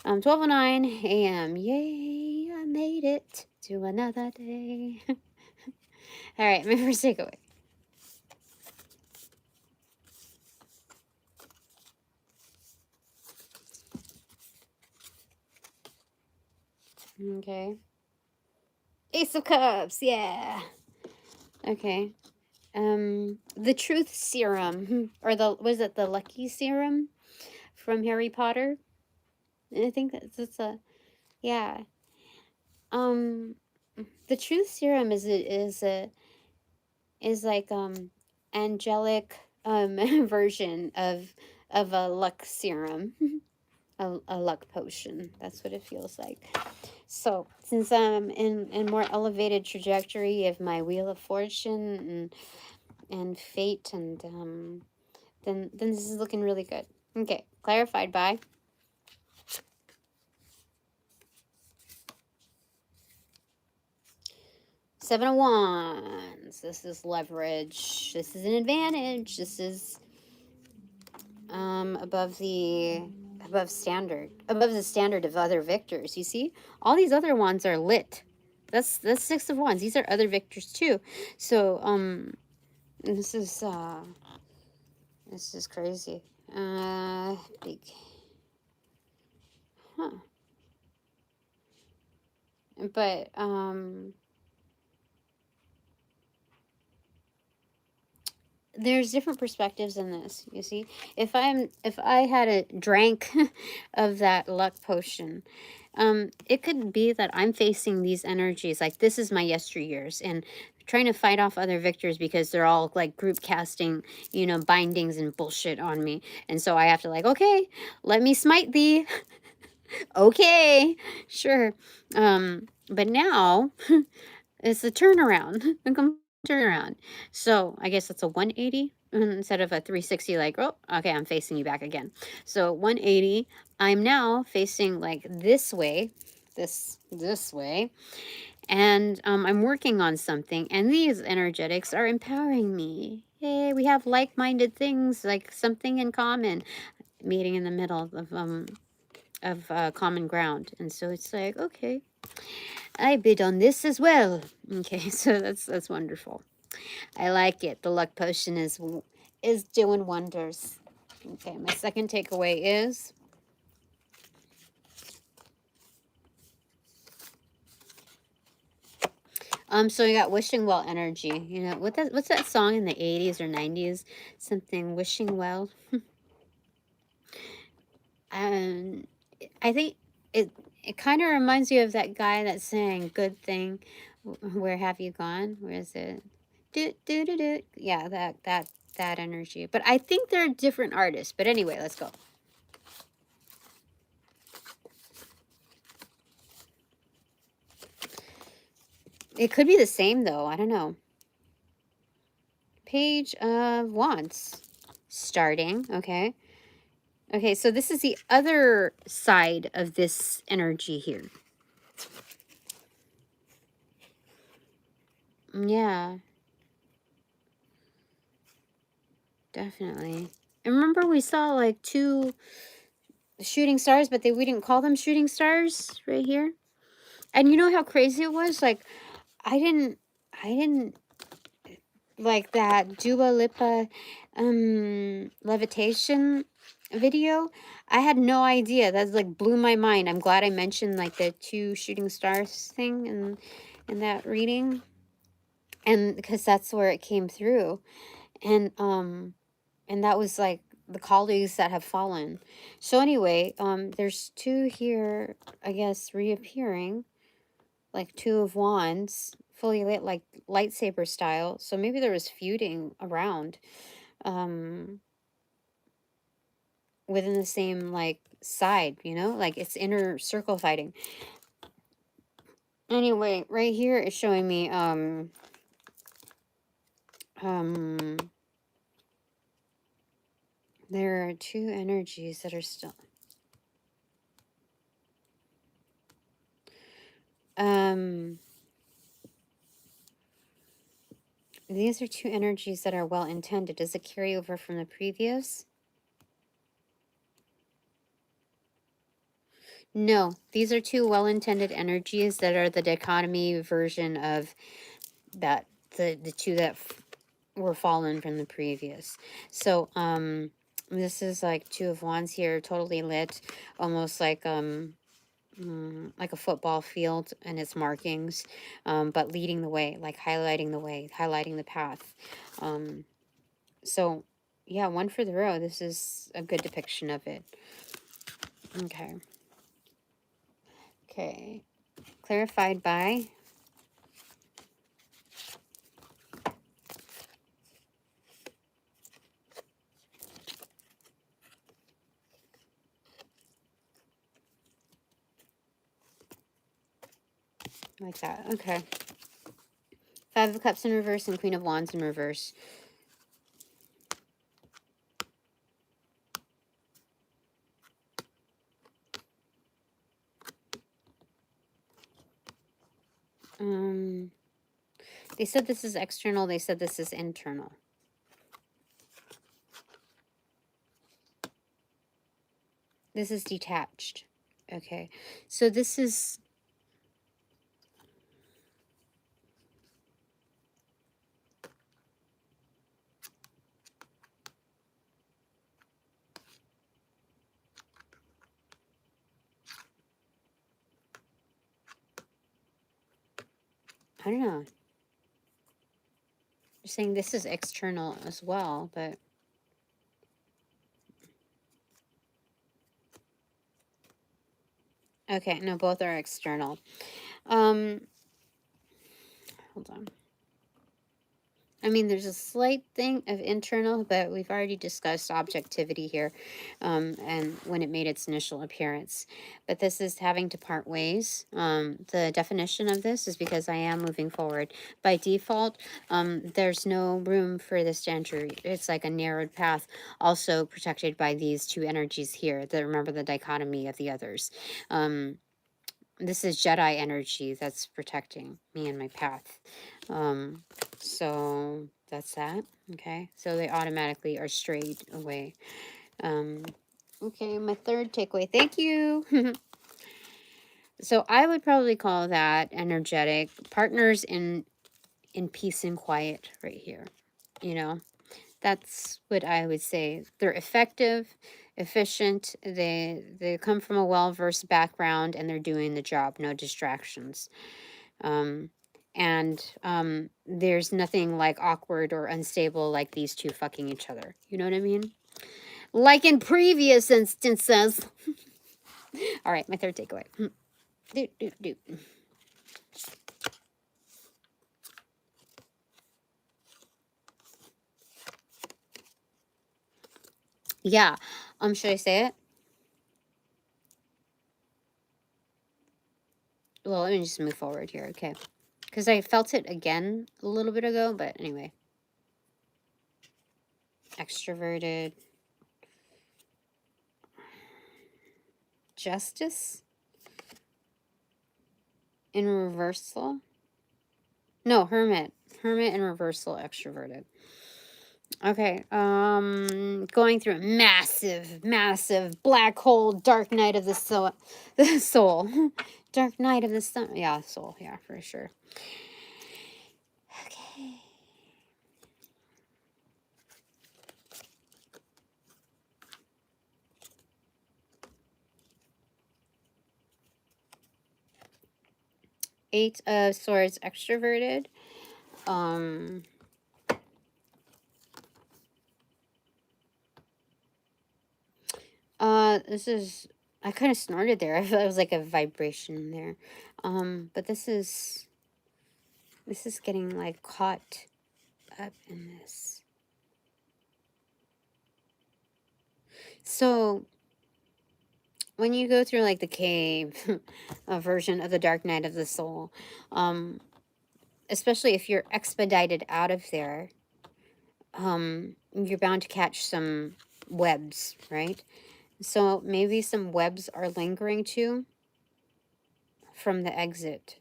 12:09 a.m. Yay, I made it to another day. All right, my first takeaway. Okay. Ace of Cups, yeah. Okay. The Truth Serum, or was it the Lucky Serum from Harry Potter? I think that's a, yeah. The Truth Serum is like angelic version of a luck serum, a luck potion. That's what it feels like. So since I'm in more elevated trajectory of my Wheel of Fortune and fate, and then this is looking really good. Okay, clarified by Seven of Wands. This is leverage. This is an advantage. This is above the standard of other victors. You see, all these other wands are lit. That's 6 of Wands. These are other victors too. So this is crazy. Big, huh? But there's different perspectives in this. You see, if I had a drank of that luck potion, it could be that I'm facing these energies like this is my yesteryears and trying to fight off other victors because they're all like group casting, you know, bindings and bullshit on me, and so I have to like, okay, let me smite thee. Okay, sure. But now it's a turnaround. Turnaround. So I guess that's a 180 instead of a 360, like, oh, okay, I'm facing you back again. So 180, I'm now facing like this way, this way. And I'm working on something, and these energetics are empowering me. Hey, we have like-minded things, like something in common, meeting in the middle of common ground. And so it's like, okay, I bid on this as well. Okay, so that's wonderful. I like it. The luck potion is doing wonders. Okay, my second takeaway is so you got wishing well energy. You know, what's that song in the 80s or 90s? Something wishing well. And I think it kind of reminds you of that guy that sang "Good Thing." Where have you gone? Where is it? Do do do do. Yeah, that energy. But I think they're different artists. But anyway, let's go. It could be the same though. I don't know. Page of Wands. Starting. Okay. Okay, so this is the other side of this energy here. Yeah, definitely. And remember we saw like 2 shooting stars, but we didn't call them shooting stars right here. And you know how crazy it was? Like I didn't like that Dua Lipa levitation video. I had no idea. That's like blew my mind. I'm glad I mentioned like the 2 shooting stars thing in that reading. And because that's where it came through. And that was like the colleagues that have fallen. So anyway, there's 2 here, I guess, reappearing, like 2 of wands, fully lit, like lightsaber style. So maybe there was feuding around, um, within the same like side, you know, like it's inner circle fighting. Anyway, right here is showing me, um, there are 2 energies that are still, um, these are 2 energies that are well intended. Does it carry over from the previous? No, these are 2 well intended energies that are the dichotomy version of that, the 2 that were fallen from the previous. So, this is like 2 of wands here, totally lit, almost like a football field and its markings, but leading the way, like highlighting the way, highlighting the path. So yeah, 1 for the row. This is a good depiction of it. Okay. Okay. Clarified by like that. Okay. 5 of cups in reverse and Queen of wands in reverse. They said this is external. They said this is internal. This is detached. Okay. So this is, I don't know. You're saying this is external as well, but okay, no, both are external. Hold on. I mean, there's a slight thing of internal, but we've already discussed objectivity here, and when it made its initial appearance. But this is having to part ways. The definition of this is because I am moving forward. By default, there's no room for this to enter. It's like a narrowed path, also protected by these 2 energies here. Remember the dichotomy of the others. This is Jedi energy that's protecting me and my path. So that's that. Okay. So they automatically are strayed away. Okay, my 3rd takeaway. Thank you. So I would probably call that energetic partners in peace and quiet right here. You know, that's what I would say. They're effective, efficient. They come from a well-versed background and they're doing the job. No distractions. And there's nothing like awkward or unstable like these 2 fucking each other. You know what I mean? Like in previous instances. All right, my 3rd takeaway. Do. Yeah. Should I say it? Well, let me just move forward here, okay? Because I felt it again a little bit ago, but anyway. Extroverted. Justice in reversal. No, hermit. Hermit and reversal extroverted. Okay, going through a massive black hole, dark night of the soul. The soul. Dark night of the sun. Yeah, soul. Yeah, for sure. Okay. Eight of Swords extroverted. This is, I kind of snorted there. I felt it was like a vibration in there. But this is getting like caught up in this. So when you go through like the cave a version of the Dark Night of the Soul, especially if you're expedited out of there, you're bound to catch some webs, right? So maybe some webs are lingering too from the exit.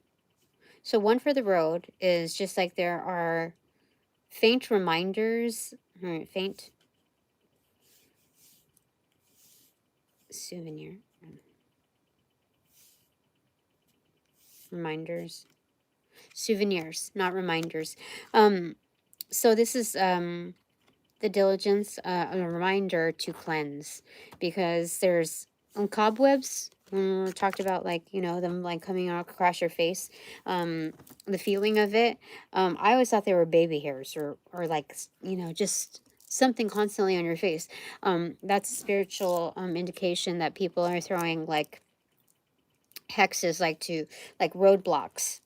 So one for the road is just like there are faint reminders, faint souvenir, reminders, souvenirs, not reminders. So this is the diligence, a reminder to cleanse, because there's cobwebs. When we talked about, like, you know, them like coming across your face, the feeling of it. I always thought they were baby hairs, or like, you know, just something constantly on your face. That's a spiritual indication that people are throwing like hexes, like to like roadblocks,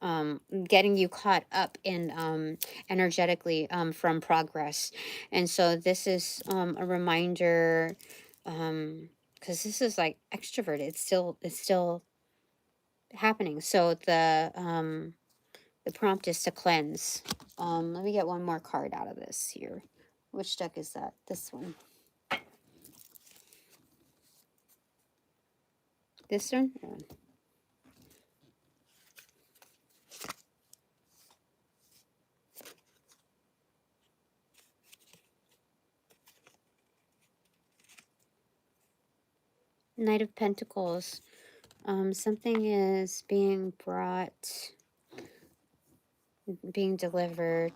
getting you caught up in energetically from progress. And so this is a reminder, because this is like extroverted, it's still happening. So the prompt is to cleanse. Let me get one more card out of this here. Which deck is that? This one. This one? Yeah. Knight of Pentacles. Something is being brought, being delivered.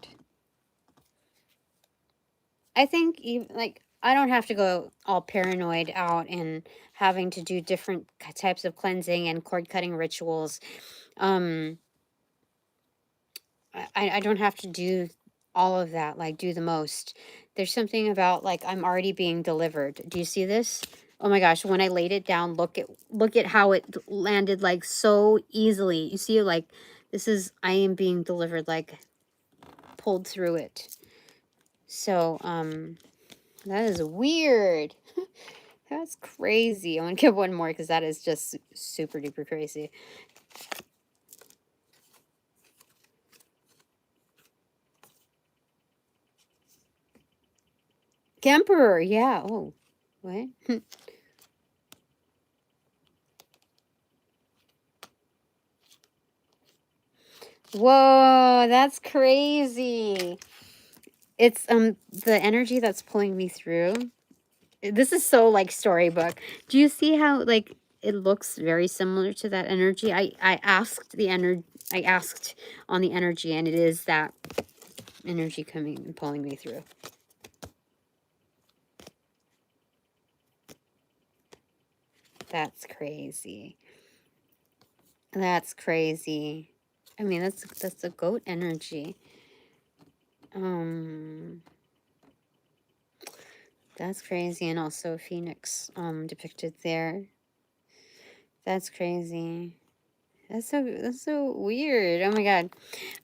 I think even like I don't have to go all paranoid out and having to do different types of cleansing and cord cutting rituals. I don't have to do all of that, like do the most. There's something about like I'm already being delivered. Do you see this? Oh my gosh, when I laid it down, look at how it landed like so easily. You see, like this is, I am being delivered, like pulled through it. So that is weird. That's crazy. I'm gonna give one more because that is just super duper crazy. Emperor, yeah. Oh, what? Whoa, that's crazy. It's the energy that's pulling me through. This is so like storybook. Do you see how like it looks very similar to that energy? I asked I asked on the energy, and it is that energy coming and pulling me through. That's crazy. That's crazy. I mean, that's a goat energy. That's crazy, and also Phoenix depicted there. That's crazy. That's so weird. Oh my god.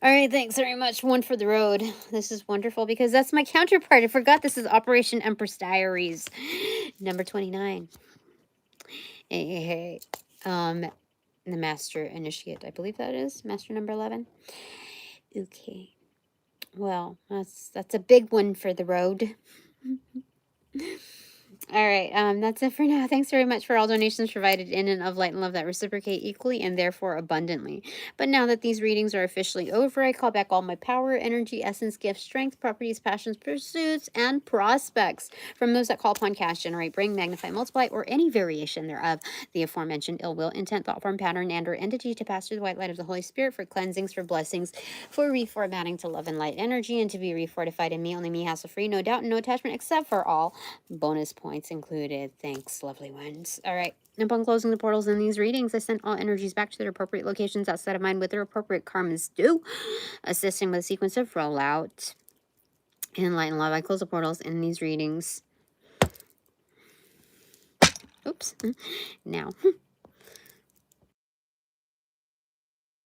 All right, thanks very much. One for the road. This is wonderful because that's my counterpart. I forgot this is Operation Empress Diaries, number 29. Hey. The Master Initiate, I believe that is Master number 11. Okay. Well, that's a big one for the road. All right, that's it for now. Thanks very much for all donations provided in and of light and love that reciprocate equally and therefore abundantly. But now that these readings are officially over, I call back all my power, energy, essence, gifts, strength, properties, passions, pursuits, and prospects from those that call upon, cast, generate, bring, magnify, multiply, or any variation thereof, the aforementioned ill will, intent, thought form, pattern, and or entity to pass through the white light of the Holy Spirit for cleansings, for blessings, for reformatting to love and light energy, and to be refortified in me, only me, hassle-free, no doubt, and no attachment, except for all bonus points included. Thanks, lovely ones. All right. Upon closing the portals in these readings, I sent all energies back to their appropriate locations outside of mine with their appropriate karmas due, assisting with a sequence of rollout. In light and love, I close the portals in these readings. Oops. Now.